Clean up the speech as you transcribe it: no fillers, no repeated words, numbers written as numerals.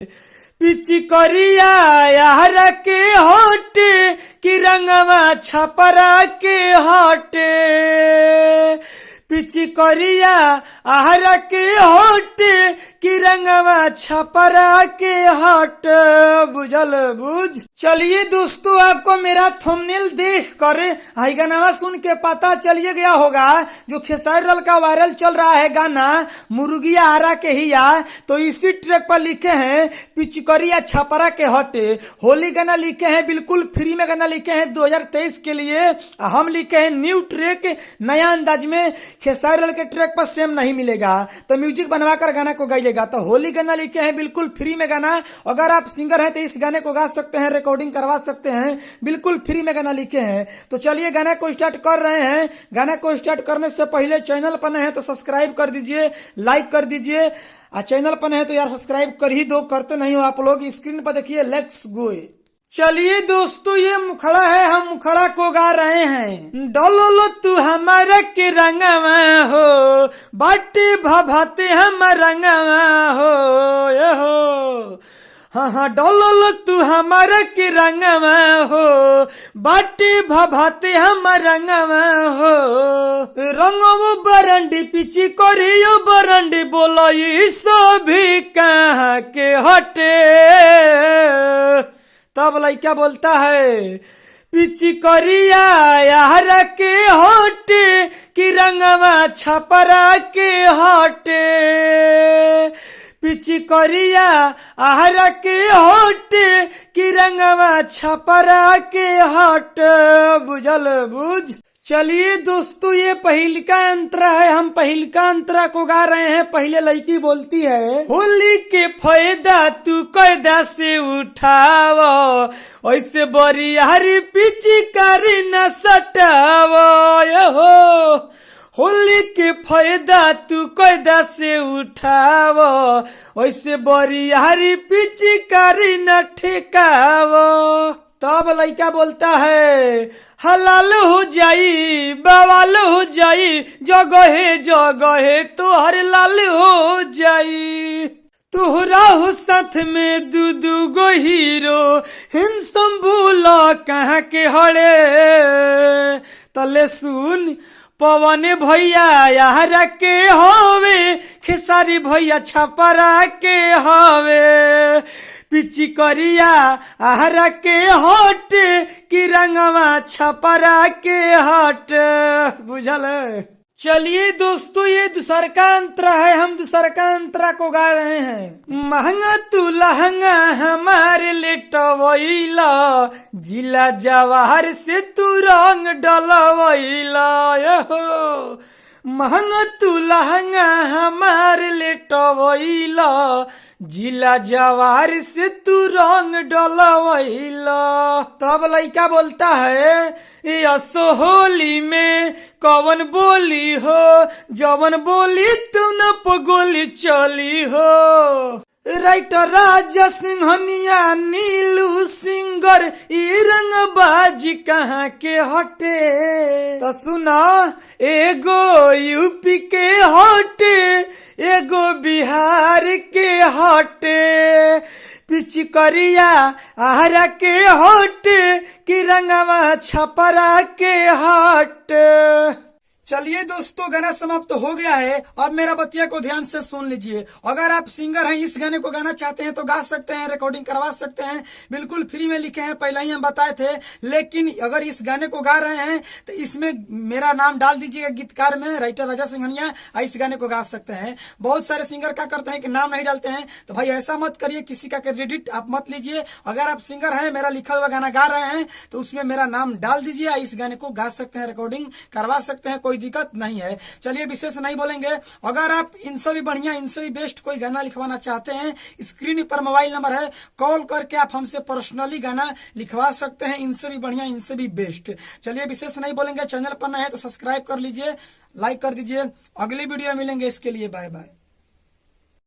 Peachy करिया यार के होटे कि रंगवा छपरा के होटे। पिची करिया आहरा के होटे कि रंगवा छपरा के हट। बुझल बुझ। चलिए दोस्तों, आपको मेरा थंबनेल देख कर हाई गाना सुन के पता चलिए गया होगा जो खेसारी लाल का वायरल चल रहा है गाना मुर्गिया आरा के हिया, तो इसी ट्रैक पर लिखे हैं पिचकरिया छपरा के हटे। होली गाना लिखे हैं, बिल्कुल फ्री में गाना लिखे हैं 2023 के लिए। हम लिखे हैं न्यू ट्रैक नया अंदाज में। खेसारी लाल के ट्रैक पर सेम नहीं मिलेगा, तो म्यूजिक बनवा कर गाना को गाइएगा। तो होली गाना लिखे हैं बिल्कुल फ्री में गाना। अगर आप सिंगर हैं तो इस गाने को गा सकते हैं, रिकॉर्डिंग करवा सकते हैं, बिल्कुल फ्री में गाना लिखे हैं। तो चलिए गाना को स्टार्ट कर रहे हैं। गाना को स्टार्ट करने से पहले चैनल पर नए हैं तो सब्सक्राइब कर दीजिए, लाइक कर दीजिए। चैनल पर नए हैं तो यार सब्सक्राइब कर ही दो, करते नहीं हो आप लोग। स्क्रीन पर देखिए, लेट्स गो। चलिए दोस्तों, ये मुखड़ा है, हम मुखड़ा को गा रहे हैं। डोलो तू हमारा के रंगवा हो, बाटे भभाते हम रंगवा हो, ये हो। हाँ हाँ, डोलो तू हमारा के रंगवा हो, बाटे भभाते हम रंगवा हो। रंगो बरंडी पिची करियो बरंडी, बोलो ये सभी कहाँ के हटे। तब लइका बोलता है पिची करिया यार के होटे कि रंगवा छपरा के हटे। पिची करिया आहरा के होटे कि रंगवा छपरा के हट। बुझल बुझ। चलिए दोस्तों, ये पहिलका अंतरा है, हम पहिलका अंतरा को गा रहे हैं। पहले लड़की बोलती है, होली के फायदा तू कैदा से उठाव, ऐसे बरियारी पिचकारी न सटाव। हो होली के फायदा तू कैदा से उठाव, ऐसे बरियारी पिचकारी न ठेकाव। तब लड़का बोलता है, हलाल हो जाई बवाल हो जाई, जगहे जगहे तोहर लाल हो जाई। तोहरा हो साथ में दू गो हीरो, हिंसम बोला कहाँ के हड़े। तले सुन, पवन भैया यार के हवे, खेसारी भैया छपरा के हवे। पिची करिया आहरा के हट कि रंगवा छपरा के हट। बुझल। चलिए दोस्तों, ये दूसर का अंतरा है, हम दूसर का अंतरा को गा रहे हैं। महंगा तू लहंगा हमारे लेटवैला, जिला जवाहर से तू रंग डलवैला। हो महंगा तू लहंगा हमारे लेटवैला, जिला जवार से तू रंग डलवैला। तब लइका बोलता है, असो होली में कवन बोली हो, जवन बोली तू न पगोली चली हो। राइटर राजा सिंहनिया नीलू सिंगर, ई रंगबाजी कहाँ के हटे। तो सुना, एगो यूपी के हटे, एगो बिहार के हटे। पिचकरिया आहरा के हटे कि रंगवा छपरा के हट। चलिए दोस्तों, गाना समाप्त हो गया है। अब मेरा बतिया को ध्यान से सुन लीजिए। अगर आप सिंगर हैं, इस गाने को गाना चाहते हैं तो गा सकते हैं, रिकॉर्डिंग करवा सकते हैं, बिल्कुल फ्री में लिखे हैं, पहले ही हम बताए थे। लेकिन अगर इस गाने को गा रहे हैं तो इसमें मेरा नाम डाल दीजिएगा गीतकार में, राइटर राजा सिंघनिया, इस गाने को गा सकते हैं। बहुत सारे सिंगर क्या करते हैं कि नाम नहीं डालते हैं, तो भाई ऐसा मत करिए, किसी का क्रेडिट आप मत लीजिए। अगर आप सिंगर हैं, मेरा लिखा हुआ गाना गा रहे हैं तो उसमें मेरा नाम डाल दीजिए, इस गाने को गा सकते हैं, रिकॉर्डिंग करवा सकते हैं, कोई दिक्कत नहीं है। चलिए विशेष नहीं बोलेंगे। अगर आप इनसे भी बढ़िया, इनसे भी बेस्ट कोई गाना लिखवाना चाहते हैं, स्क्रीन पर मोबाइल नंबर है, कॉल करके आप हमसे पर्सनली गाना लिखवा सकते हैं। इनसे भी बढ़िया, इनसे भी बेस्ट। चलिए विशेष नहीं बोलेंगे। चैनल पर नए हैं तो सब्सक्राइब कर लीजिए, लाइक कर दीजिए। अगली वीडियो मिलेंगे, इसके लिए बाय बाय।